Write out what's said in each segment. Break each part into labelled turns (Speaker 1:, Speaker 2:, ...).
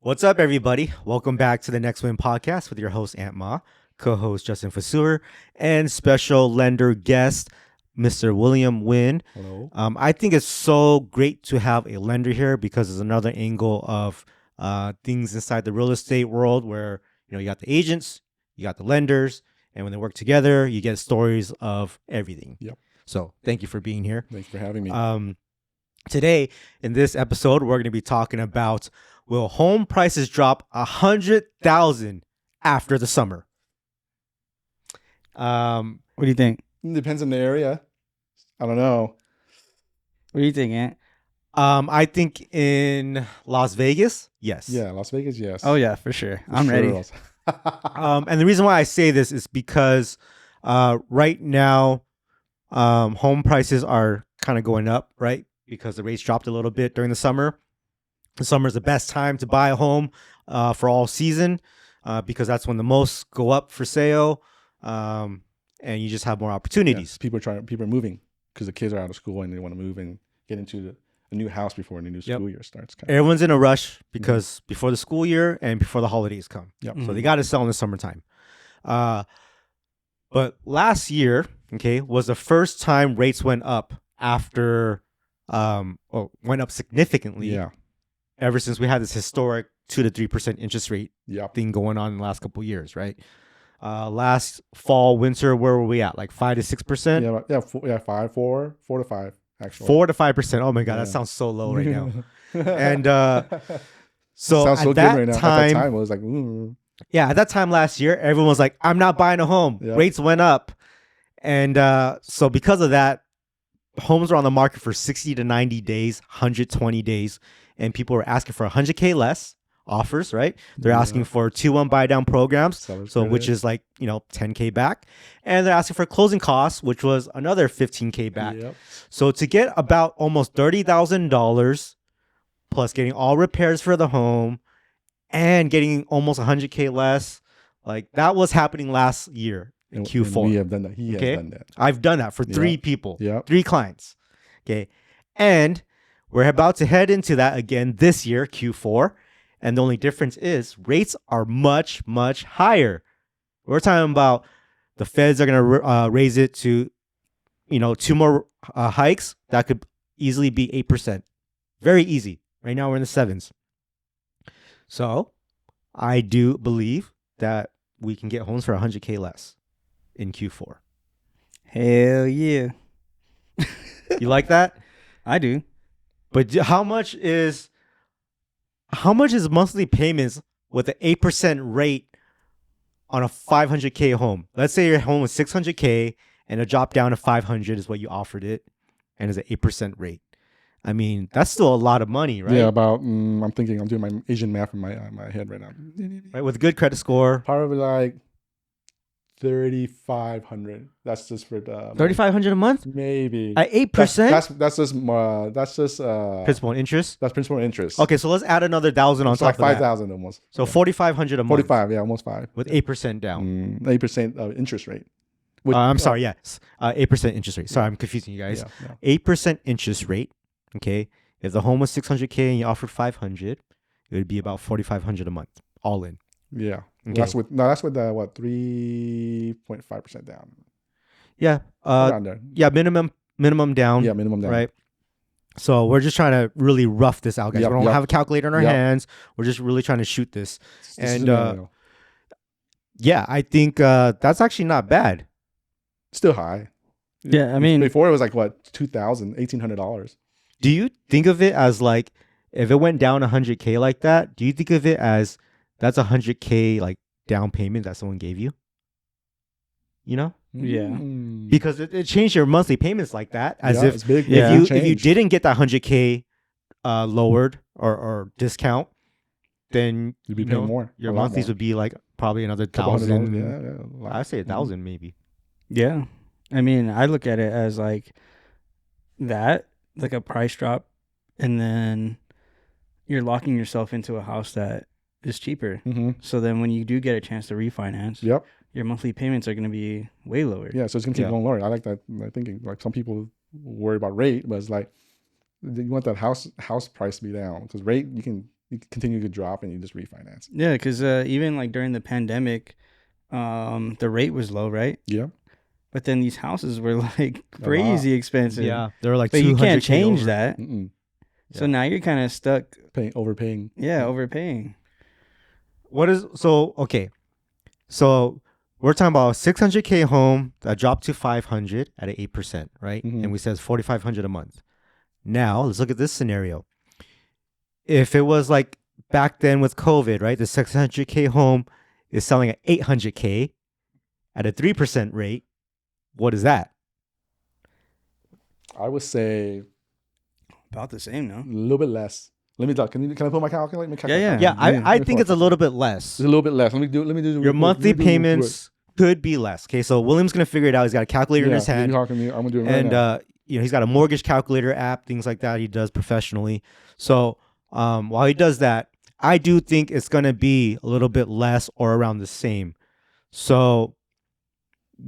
Speaker 1: What's up, everybody? Welcome back to the Next Win podcast with your host, Aunt Ma, co-host Justin Vaseur, and special lender guest, Mr. William Wynn.
Speaker 2: Hello.
Speaker 1: I think it's so great to have a lender here because it's another angle of things inside the real estate world where, you got the agents, you got the lenders, and when they work together, you get stories of everything.
Speaker 2: Yep.
Speaker 1: So thank you for being here.
Speaker 2: Thanks for having me.
Speaker 1: Today, in this episode, we're going to be talking about, will home prices drop $100,000 after the summer?
Speaker 3: What do you think?
Speaker 2: Depends on the area. I don't know.
Speaker 3: What do you think, Ant?
Speaker 1: I think in Las Vegas, yes.
Speaker 2: Yeah, Las Vegas, yes.
Speaker 3: Oh yeah, for sure.
Speaker 2: For
Speaker 3: I'm
Speaker 2: sure.
Speaker 3: ready.
Speaker 1: And the reason why I say this is because right now, home prices are kind of going up, right? Because the rates dropped a little bit during the summer. The summer is the best time to buy a home for all season because that's when the most go up for sale, and you just have more opportunities.
Speaker 2: Yeah, people are moving because the kids are out of school and they want to move and get into a new house before the new school year starts.
Speaker 1: Everyone's in a rush because before the school year and before the holidays come.
Speaker 2: Yep.
Speaker 1: So they got to sell in the summertime. But last year, was the first time rates went up after, went up significantly.
Speaker 2: Yeah.
Speaker 1: Ever since we had this historic 2 to 3% interest rate
Speaker 2: Yep.
Speaker 1: thing going on in the last couple of years, right? Last fall, winter, where were we at? Like 5 to 6%?
Speaker 2: Yeah, 4 to 5 actually.
Speaker 1: 4 to 5%. Oh my God,
Speaker 2: Yeah.
Speaker 1: that sounds so low right now. And so
Speaker 2: sounds so
Speaker 1: at
Speaker 2: good
Speaker 1: that
Speaker 2: right now.
Speaker 1: time,
Speaker 2: At that time, it was like,
Speaker 1: yeah, at that time last year, everyone was like, I'm not buying a home.
Speaker 2: Yeah.
Speaker 1: Rates went up. And so because of that, homes were on the market for 60 to 90 days, 120 days. And people were asking for 100K less offers, right? They're asking for 2-1 buy down programs. So which is like, 10K back. And they're asking for closing costs, which was another 15K back.
Speaker 2: Yep.
Speaker 1: So to get about almost $30,000 plus getting all repairs for the home and getting almost 100K less, like that was happening last year in Q4.
Speaker 2: And we have done that. He has done that.
Speaker 1: I've done that for 3
Speaker 2: Yep.
Speaker 1: people,
Speaker 2: Yep.
Speaker 1: 3 clients. Okay. And we're about to head into that again this year, Q4. And the only difference is rates are much, much higher. We're talking about the feds are going to raise it to, 2 more hikes. That could easily be 8%. Very easy. Right now we're in the 7s. So I do believe that we can get homes for 100K less in Q4.
Speaker 3: Hell yeah.
Speaker 1: You like that?
Speaker 3: I do.
Speaker 1: But how much is monthly payments with an 8% rate on a 500K home? Let's say your home was 600K and a drop down to 500 is what you offered it, and it's an 8% rate. I mean, that's still a lot of money, right?
Speaker 2: Yeah, about, I'm doing my Asian math in my head right now.
Speaker 1: Right, with a good credit score.
Speaker 2: Probably like 3,500. That's just for the
Speaker 1: $3,500 a month
Speaker 2: maybe
Speaker 1: at 8%.
Speaker 2: That's just
Speaker 1: Principal and interest.
Speaker 2: That's principal and interest.
Speaker 1: Okay, so let's add another 1,000 on
Speaker 2: It's
Speaker 1: top
Speaker 2: like
Speaker 1: of that.
Speaker 2: 5,000 almost.
Speaker 1: So 4,500 a month.
Speaker 2: 45, yeah, almost 5
Speaker 1: with 8% down.
Speaker 2: 8% interest rate.
Speaker 1: I'm sorry, yes, 8% interest rate. Sorry, I'm confusing you guys.
Speaker 2: Yeah.
Speaker 1: 8% interest rate. Okay, if the home was 600K and you offered 500, it would be about 4,500 a month, all in.
Speaker 2: Yeah.
Speaker 1: Okay.
Speaker 2: That's with the 3.5% down.
Speaker 1: Yeah.
Speaker 2: Around there.
Speaker 1: Yeah. Minimum down.
Speaker 2: Yeah, minimum down.
Speaker 1: Right. So we're just trying to really rough this out, guys.
Speaker 2: Yep,
Speaker 1: we don't have a calculator in our
Speaker 2: Yep.
Speaker 1: hands. We're just really trying to shoot this. And
Speaker 2: Still
Speaker 1: yeah, I think that's actually not bad.
Speaker 2: high.
Speaker 3: Yeah, I mean,
Speaker 2: before it was like what, $1,800.
Speaker 1: Do you think of it as like, if it went down 100K like that, do you think of it as that's 100K like down payment that someone gave you?
Speaker 3: Yeah.
Speaker 1: Because it changed your monthly payments like that, as if
Speaker 2: it's big.
Speaker 3: Yeah.
Speaker 1: if you didn't get that 100K lowered or discount, then
Speaker 2: You'd be paying more.
Speaker 1: Your
Speaker 2: a lot
Speaker 1: monthlies
Speaker 2: more.
Speaker 1: would be like probably another
Speaker 2: Couple $100.
Speaker 1: 1,000.
Speaker 2: Yeah.
Speaker 1: I'd say 1,000 maybe.
Speaker 3: Yeah. I mean, I look at it as like that, like a price drop, and then you're locking yourself into a house that is cheaper.
Speaker 2: Mm-hmm.
Speaker 3: So then when you do get a chance to refinance,
Speaker 2: Yep.
Speaker 3: your monthly payments are going to be way lower.
Speaker 2: Yeah, so it's gonna keep going lower. I like that thinking. Like some people worry about rate, but it's like you want that house price to be down because rate you can you continue to drop and you just refinance.
Speaker 3: Yeah, because even like during the pandemic, the rate was low, right?
Speaker 2: Yeah.
Speaker 3: But then these houses were like
Speaker 2: A
Speaker 3: crazy
Speaker 2: lot.
Speaker 3: expensive.
Speaker 1: Yeah, they're like
Speaker 3: But you can't
Speaker 1: 200K
Speaker 3: change
Speaker 1: over.
Speaker 3: that.
Speaker 2: Mm-mm.
Speaker 3: So
Speaker 1: Yeah.
Speaker 3: now you're kind of stuck.
Speaker 2: Overpaying.
Speaker 3: Yeah, overpaying.
Speaker 1: What is so okay? So we're talking about a 600K home that dropped to 500 at an 8%, right?
Speaker 2: Mhm.
Speaker 1: And we said it's 4,500 a month. Now let's look at this scenario. If it was like back then with COVID, right? The 600K home is selling at 800K at a 3% rate. What is that?
Speaker 2: I would say
Speaker 3: About the same, no?
Speaker 2: a little bit less. Let me talk. Can I put my calculator?
Speaker 3: Yeah.
Speaker 1: Yeah,
Speaker 3: Yeah.
Speaker 1: I think it's a little bit less.
Speaker 2: It's a little bit less. Let me do.
Speaker 1: Your monthly payments could be less. Okay, so William's gonna figure it out. He's got a calculator in his hand,
Speaker 2: Talking to me. I'm gonna do it right
Speaker 1: and
Speaker 2: now.
Speaker 1: he's got a mortgage calculator app, things like that. He does professionally. So while he does that, I do think it's gonna be a little bit less or around the same. So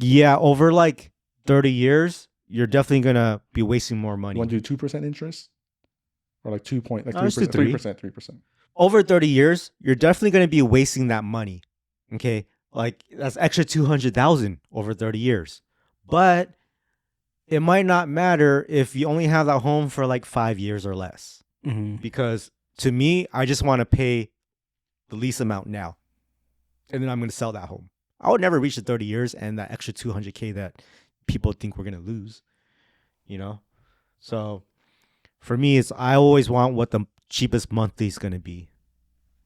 Speaker 1: yeah, over like 30 years, you're definitely gonna be wasting more money.
Speaker 2: You want to do 2% interest, or like 2 point, like
Speaker 1: No, let's do
Speaker 2: 3%, 3%.
Speaker 1: Over 30 years, you're definitely gonna be wasting that money. Okay, like that's extra 200,000 over 30 years, but it might not matter if you only have that home for like 5 years or less.
Speaker 3: Mm-hmm.
Speaker 1: Because to me, I just want to pay the lease amount now, and then I'm going to sell that home. I would never reach the 30 years and that extra 200K that people think we're going to lose, you know? So for me, I always want what the cheapest monthly is going to be,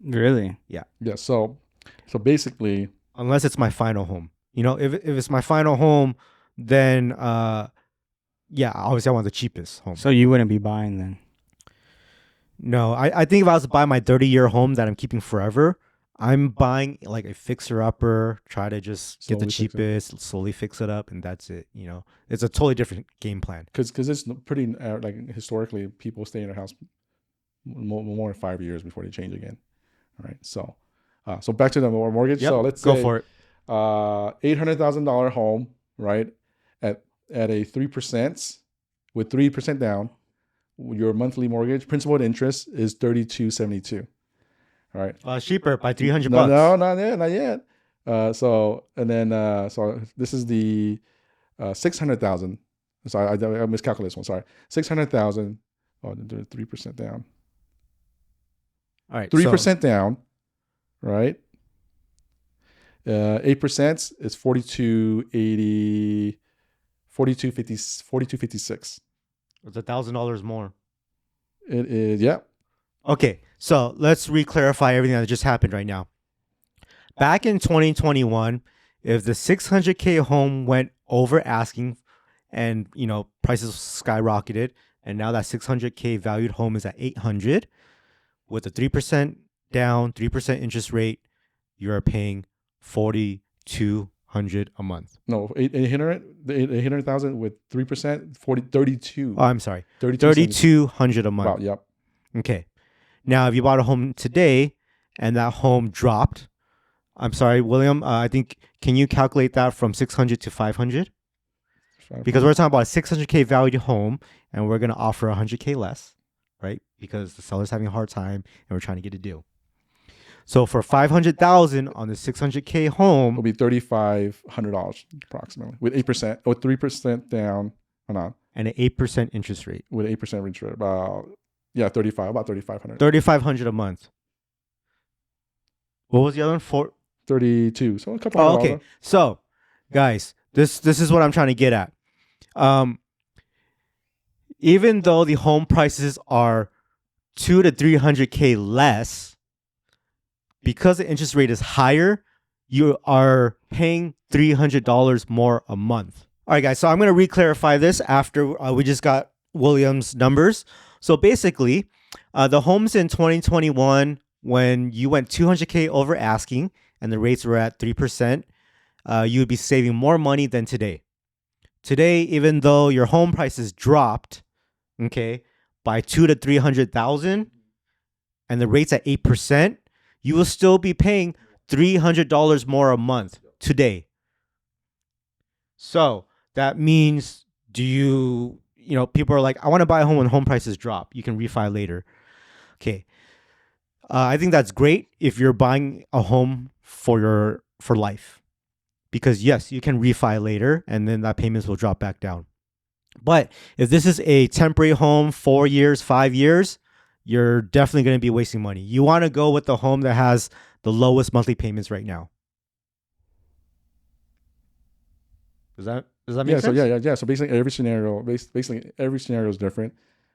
Speaker 3: Really?
Speaker 2: Yeah. So basically,
Speaker 1: unless it's my final home. You know, if it's my final home, then yeah, obviously I want the cheapest home.
Speaker 3: So you wouldn't be buying then?
Speaker 1: No, I think if I was to buy my 30-year home that I'm keeping forever, I'm buying like a fixer-upper, try to just get the
Speaker 2: Slowly fix it.
Speaker 1: cheapest, slowly fix it up, and that's it. You know, it's a totally different game plan.
Speaker 2: because it's pretty like historically, people stay in their house more than 5 years before they change again. All right. So back to the mortgage.
Speaker 1: Yep,
Speaker 2: So let's
Speaker 1: go
Speaker 2: say
Speaker 1: for it.
Speaker 2: $800,000 home, right? At a 3% with 3% down, your monthly mortgage principal and interest is $32.72. All right.
Speaker 1: Cheaper by 300
Speaker 2: No,
Speaker 1: bucks.
Speaker 2: no, not yet. So this is the 600,000. Sorry, I miscalculated this one. Sorry, 600,000. Oh, 3% down.
Speaker 1: All right,
Speaker 2: 3% down, right? 8% is 42.80, 42.56.
Speaker 1: It's $1,000 more.
Speaker 2: It is, yeah.
Speaker 1: Okay, so let's re-clarify everything that just happened right now. Back in 2021, if the 600K home went over asking and, you know, prices skyrocketed, and now that 600K valued home is at 800, with a 3% down, 3% interest rate, you're paying $4,200 a month.
Speaker 2: No, 800,000 with 3%, 32.
Speaker 1: Oh, I'm sorry.
Speaker 2: 32.
Speaker 1: $3,200 a month.
Speaker 2: Wow, yep.
Speaker 1: Okay. Now, if you bought a home today and that home dropped, I'm sorry, William, I think, can you calculate that from 600 to 500? Because we're talking about a 600K valued home and we're going to offer 100K less, right? Because the seller's having a hard time and we're trying to get a deal. So for 500,000 on the 600K
Speaker 2: It'll
Speaker 1: home,
Speaker 2: be $3,500 approximately with 8% or 3% down or not
Speaker 1: and an 8% interest rate,
Speaker 2: with 8% interest rate, about 3,500.
Speaker 1: 3,500 a month. What was the other one?
Speaker 2: 32. So a couple
Speaker 1: Oh,
Speaker 2: hundred
Speaker 1: okay. So, guys, this is what I'm trying to get at. Even though the home prices are 200 to 300K less, because the interest rate is higher, you are paying $300 more a month. All right, guys. So I'm going to re-clarify this after we just got William's numbers. So basically, the homes in 2021, when you went 200K over asking and the rates were at 3%, you would be saving more money than today. Today, even though your home prices dropped, okay, by 200,000 to 300,000, and the rates at 8%, you will still be paying $300 more a month today. So that means, you know, people are like, I want to buy a home when home prices drop. You can refi later. Okay. I think that's great if you're buying a home for life, because yes, you can refi later and then that payments will drop back down. But if this is a temporary home, 4 years, 5 years, you're definitely going to be wasting money. You want to go with the home that has the lowest monthly payments right now. Does that make sense?
Speaker 2: So So basically every scenario is different.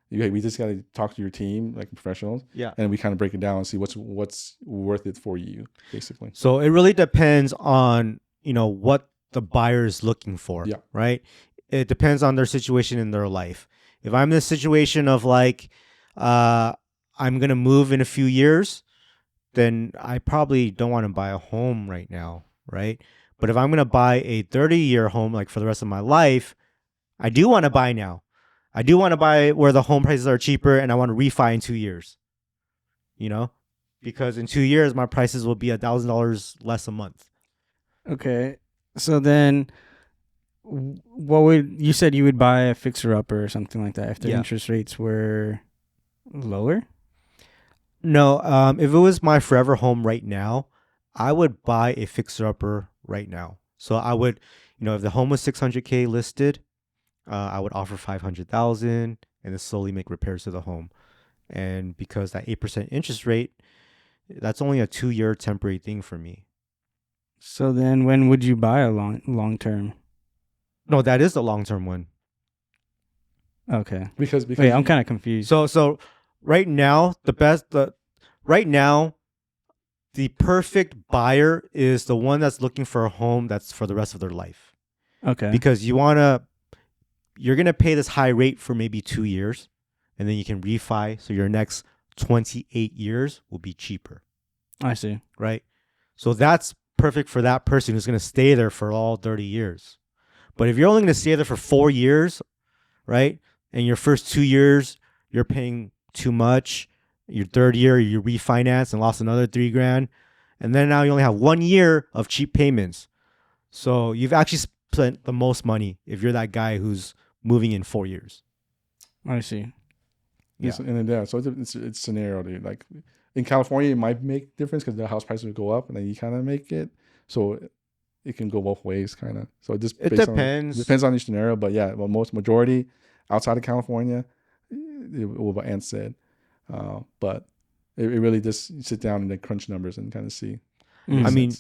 Speaker 2: We just got to talk to your team, like professionals,
Speaker 1: Yeah.
Speaker 2: and we kind of break it down and see what's worth it for you, basically.
Speaker 1: So it really depends on, what the buyer is looking for.
Speaker 2: Yeah.
Speaker 1: Right. It depends on their situation in their life. If I'm in a situation of like, I'm going to move in a few years, then I probably don't want to buy a home right now. Right. But if I'm going to buy a 30-year home, like for the rest of my life, I do want to buy now. I do want to buy where the home prices are cheaper, and I want to refi in 2 years. Because in 2 years, my prices will be $1,000 less a month.
Speaker 3: Okay. So then, you said you would buy a fixer upper or something like that if the interest rates were lower?
Speaker 1: No, if it was my forever home right now, I would buy a fixer upper right now. So I would, if the home was $600K listed, I would offer $500,000 and then slowly make repairs to the home. And because that 8% interest rate, that's only a 2-year temporary thing for me.
Speaker 3: So then when would you buy a long term? No,
Speaker 1: that is the long-term one.
Speaker 3: Okay.
Speaker 2: Because
Speaker 3: wait, I'm kind of confused.
Speaker 1: So right now, the perfect buyer is the one that's looking for a home that's for the rest of their life.
Speaker 3: Okay.
Speaker 1: Because you're going to pay this high rate for maybe 2 years, and then you can refi. So your next 28 years will be cheaper.
Speaker 3: I see.
Speaker 1: Right? So that's perfect for that person who's going to stay there for all 30 years. But if you're only going to stay there for 4 years, right? And your first 2 years, you're paying too much. Your third year, you refinance and lost another $3,000. And then now you only have 1 year of cheap payments. So you've actually spent the most money if you're that guy who's moving in 4 years.
Speaker 3: I see.
Speaker 2: Yeah. So it's scenario, dude. Like in California, it might make difference because the house prices will go up, and then you kind of make it. So it can go both ways, kind of. So it depends on your scenario, but yeah, well, majority outside of California, what Ant said, but it really just sit down and then crunch numbers and kind of see.
Speaker 1: I mean,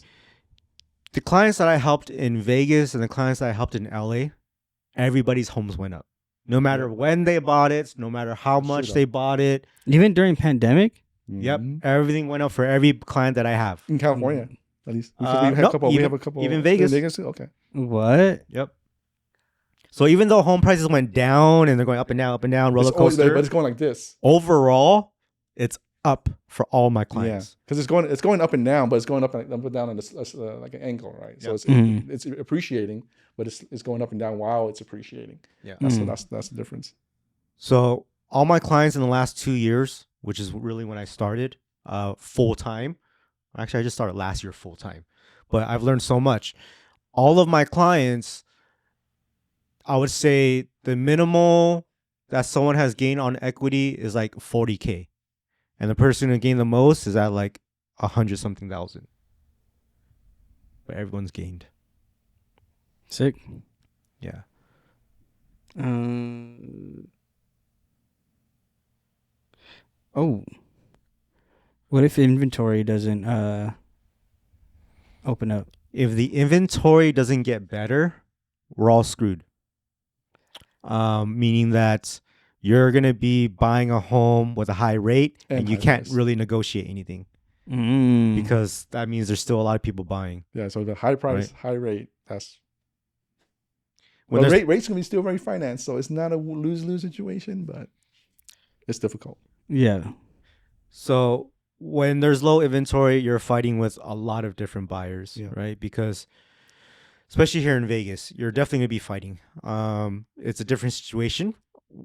Speaker 1: the clients that I helped in Vegas and the clients that I helped in LA, everybody's homes went up. No matter when they bought it, no matter how much they bought it.
Speaker 3: Even during pandemic?
Speaker 1: Yep. Everything went up for every client that I have.
Speaker 2: In California, at least. We have a couple.
Speaker 1: Even Vegas.
Speaker 2: Okay.
Speaker 3: What?
Speaker 1: Yep. So even though home prices went down and they're going up and down, roller coaster.
Speaker 2: But it's going like this.
Speaker 1: Overall, it's up for all my clients.
Speaker 2: Yeah. Because it's going up and down, but it's going up and down in like an angle, right? So it's appreciating, but it's going up and down while it's appreciating.
Speaker 1: Yeah.
Speaker 2: That's the difference.
Speaker 1: So all my clients in the last 2 years, which is really when I started full time. Actually, I just started last year full time, but I've learned so much. All of my clients, I would say the minimal that someone has gained on equity is like 40K. And the person who gained the most is at like 100-something thousand. But everyone's gained.
Speaker 3: Sick.
Speaker 1: Yeah.
Speaker 3: Oh. What if inventory doesn't open up?
Speaker 1: If the inventory doesn't get better, we're all screwed. Meaning that you're going to be buying a home with a high rate and you can't really negotiate anything. Because that means there's still a lot of people buying.
Speaker 2: Yeah, so the high price, high rate, that's... rate's going to be still very financed, so it's not a lose-lose situation, but it's difficult.
Speaker 3: Yeah.
Speaker 1: So when there's low inventory, you're fighting with a lot of different buyers, right? Because especially here in Vegas, you're definitely going to be fighting. It's a different situation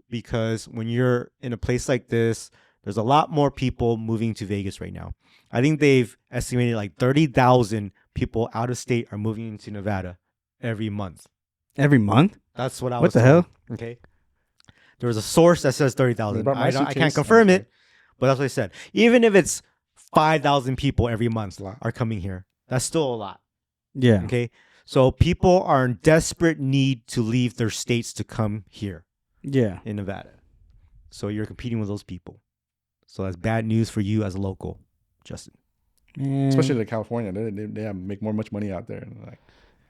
Speaker 1: because when you're in a place like this, there's a lot more people moving to Vegas right now. I think they've estimated like 30,000 people out of state are moving into Nevada every month.
Speaker 3: Every month?
Speaker 1: That's what I was
Speaker 3: What the
Speaker 1: told.
Speaker 3: hell?
Speaker 1: Okay. There was a source that says 30,000. I can't confirm it, but that's what they said. Even if it's 5,000 people every month
Speaker 2: That's a lot.
Speaker 1: are coming here. That's still a lot.
Speaker 3: Yeah.
Speaker 1: Okay. So people are in desperate need to leave their states to come here
Speaker 3: Yeah.
Speaker 1: in Nevada. So you're competing with those people. So that's bad news for you as a local, Justin.
Speaker 3: Man,
Speaker 2: Especially in California, they make much money out there. Like,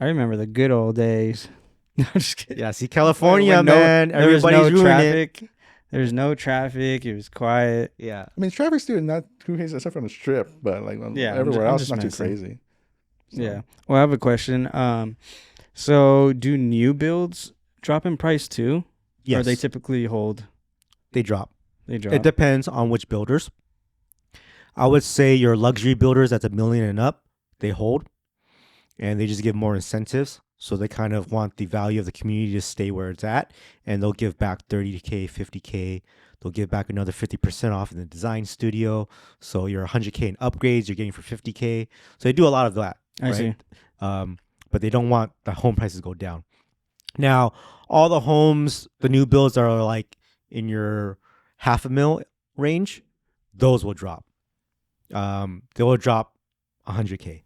Speaker 3: I remember the good old days. No, I'm just kidding.
Speaker 1: Yeah, see, California,
Speaker 3: When
Speaker 1: man,
Speaker 3: there was
Speaker 1: everybody's
Speaker 3: no
Speaker 1: ruining it.
Speaker 3: traffic. There was no traffic. It was quiet.
Speaker 1: Yeah.
Speaker 2: I mean, traffic's still not too crazy except from the strip, but like
Speaker 3: Yeah,
Speaker 2: everywhere
Speaker 3: I'm
Speaker 2: else,
Speaker 3: just
Speaker 2: it's not too
Speaker 3: messing.
Speaker 2: crazy. So,
Speaker 3: Yeah. Well, I have a question. So do new builds drop in price too?
Speaker 1: Yes.
Speaker 3: Or they typically hold?
Speaker 1: They drop.
Speaker 3: They drop.
Speaker 1: It depends on which builders. I would say your luxury builders that's $1 million and up, they hold, and they just give more incentives. So they kind of want the value of the community to stay where it's at, and they'll give back $30K, $50K. They'll give back another 50% off in the design studio. So your $100K in upgrades you're getting for $50K. So they do a lot of that.
Speaker 3: I see.
Speaker 1: But they don't want the home prices to go down. Now, all the homes, the new builds are like in your $500,000 range. Those will drop. They will drop $100K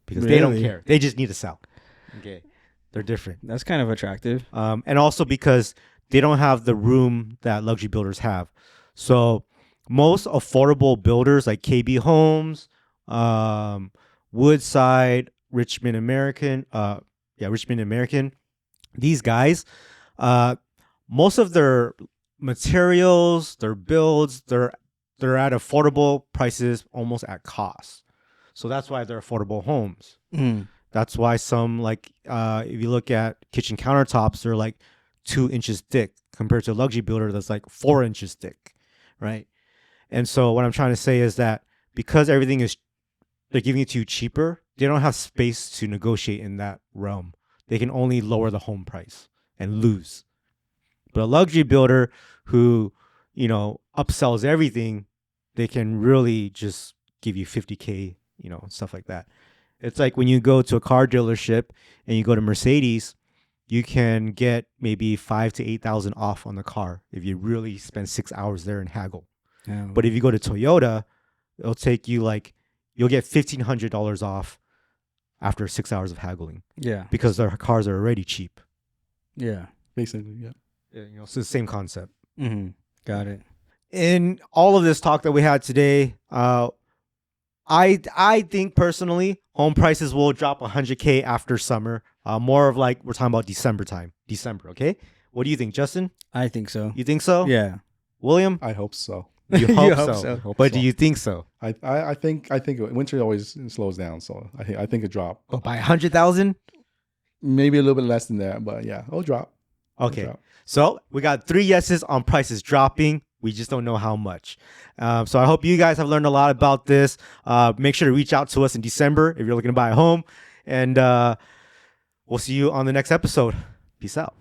Speaker 1: because they don't
Speaker 3: Really?
Speaker 1: care. They just need to sell. Okay, they're different.
Speaker 3: That's kind of attractive.
Speaker 1: And also because they don't have the room that luxury builders have. So most affordable builders like KB Homes, Woodside, Richmond American, these guys, most of their materials, their builds, they're at affordable prices, almost at cost. So that's why they're affordable homes.
Speaker 3: Mm.
Speaker 1: That's why some, like, if you look at kitchen countertops, they're like 2 inches thick compared to a luxury builder that's like 4 inches thick, right? And so what I'm trying to say is that because everything is, they're giving it to you cheaper, they don't have space to negotiate in that realm. They can only lower the home price and lose. But a luxury builder who, upsells everything, they can really just give you $50K, stuff like that. It's like when you go to a car dealership and you go to Mercedes, you can get maybe $5,000 to $8,000 off on the car if you really spend 6 hours there and haggle.
Speaker 3: Yeah.
Speaker 1: But if you go to Toyota, it'll take you you'll get $1,500 off after 6 hours of haggling
Speaker 3: Yeah.
Speaker 1: because their cars are already cheap.
Speaker 3: Yeah.
Speaker 2: basically, yeah.
Speaker 1: So it's the same concept.
Speaker 3: Mm-hmm. Got it.
Speaker 1: In all of this talk that we had today, I think personally, home prices will drop $100K after summer. More of like we're talking about December time. December, okay? What do you think, Justin?
Speaker 3: I think so.
Speaker 1: You think so?
Speaker 3: Yeah.
Speaker 1: William?
Speaker 2: I hope so.
Speaker 1: You
Speaker 3: You
Speaker 1: hope,
Speaker 3: hope
Speaker 1: so.
Speaker 3: so.
Speaker 2: Hope
Speaker 1: But
Speaker 2: so.
Speaker 1: do you think so?
Speaker 2: I think winter always slows down, so I think it drop.
Speaker 1: Oh, by 100,000?
Speaker 2: Maybe a little bit less than that, but yeah, it'll drop. It'll
Speaker 1: Okay.
Speaker 2: drop.
Speaker 1: So we got 3 yeses on prices dropping. We just don't know how much. So I hope you guys have learned a lot about this. Make sure to reach out to us in December if you're looking to buy a home. And we'll see you on the next episode. Peace out.